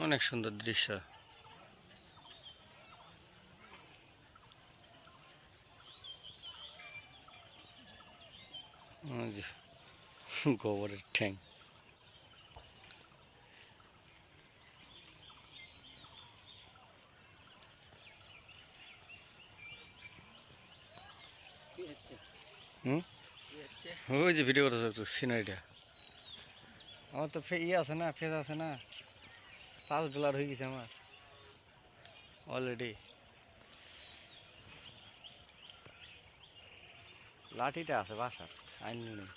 অনেক সুন্দর দৃশ্য। ওই যে গোবরের ঠ্যাং। ওই যে ভিডিও করতেছে একটু সিনারিটা। আমার তো ইয়ে আছে না, ফেজ আছে না, $5 হয়ে গেছে আমার অলরেডি। লাঠিটা আছে বাসার, আইন নেই।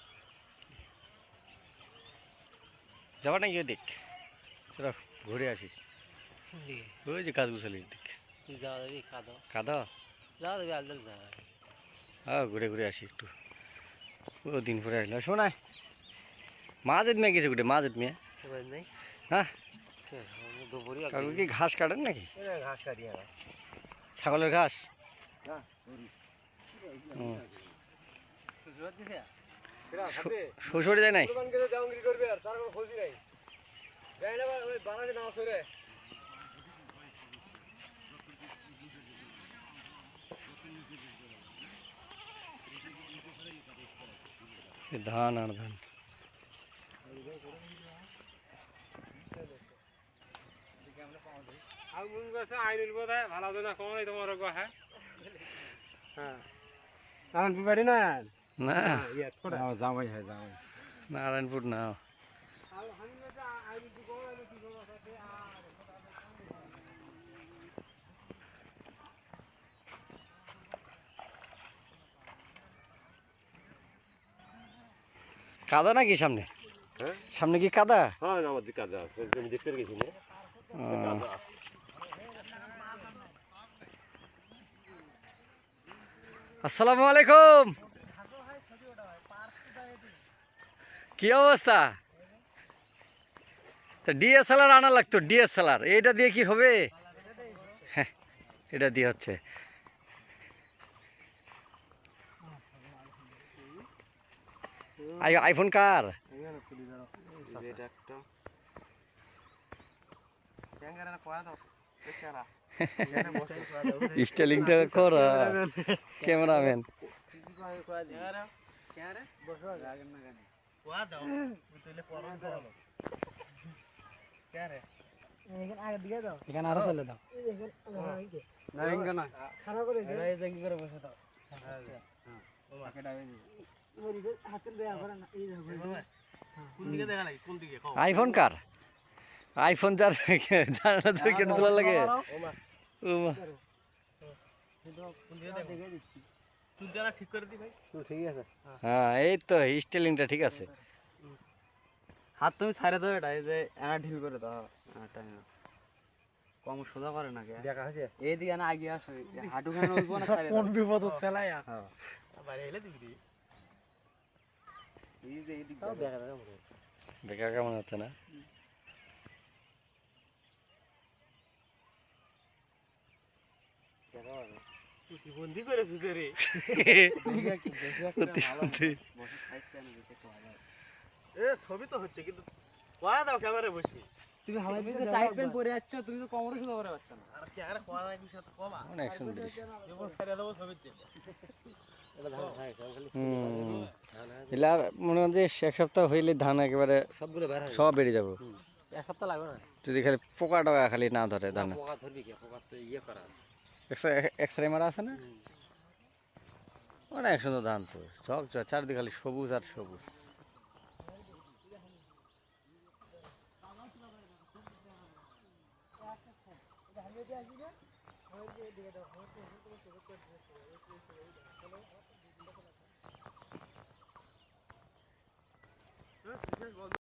যাবা নাকি ওদিক? চলো ঘুরে আসি। ওই যে গাছগুছালির দিক। কাদা হ্যাঁ, ঘুরে ঘুরে আসি একটু। ও দিন পরে আসলে শোনায় মাঝের মেয়ে গেছে গোটে, মাঝের মেয়ে। হ্যাঁ, কাকু কি ঘাস কাটেন নাকি? ছাগলের ঘাস। শ্বশুরে যায় নাই? ধান আর ধান। নারায়ণপুর না, কাদা নাকি সামনে? সামনে কি কাদা? হ্যাঁ, আমাদের কাদা আছে, আমি দেখতে গেছি না। আসসালামু আলাইকুম। কি অবস্থা? তো ডিএসএলআর আনা লাগতো, ডিএসএলআর। এইটা দিয়ে কি হবে? হ্যাঁ, এটা দিয়ে হচ্ছে। আইফোন কার? স্টাইলিংটা কর ক্যামেরাম্যান। এখানে আরো চলে দাও। আইফোন কার? আইফোন যার জানা তো কেন তোলা লাগে? হ্যাঁ, এই তো স্টাইলিংটা ঠিক আছে। হাত তুমি ছাড়ে দাও, এটা এই যে এনা ঢিল করে দাও। কম সোজা করে না, দেখা আছে এইদিকে না আগে আসো, হাঁটুখানে উঠবো না, ছাড়ে কোন বিপদ ফেলাই। হ্যাঁ, বাইরে এলে দিবি এই যে এইদিকে বেকার কেমন হচ্ছে না? প্রতিবন্ধী করে সুজে রে। ছবি তো হচ্ছে, কিন্তু কয়া দাও ক্যামেরা বসে। তুমি হাওয়াই পিছে টাইট প্যান্ট পরে যাচ্ছ, তুমি তো কোমরে সোজা করে পারছ না। আর কি আরে কোয়া নাই বিষয় তো কবা। অনেক সুন্দর। যেমন ছেড়ে দেবো ছবির চেয়ে। এলার মনে হয় যে এক সপ্তাহ হইলে ধান একেবারে সব বেড়ে যাবো। এক সপ্তাহ লাগবে না যদি খালি পোকা টোকা খালি না ধরে ধানে। পোকা ধরবি কি? পোকা তো ইয়ে করা আছে, এক্সরে মারা আছে না? অনেক সুন্দর ধান তো, সব চারদিকে খালি সবুজ আর সবুজ।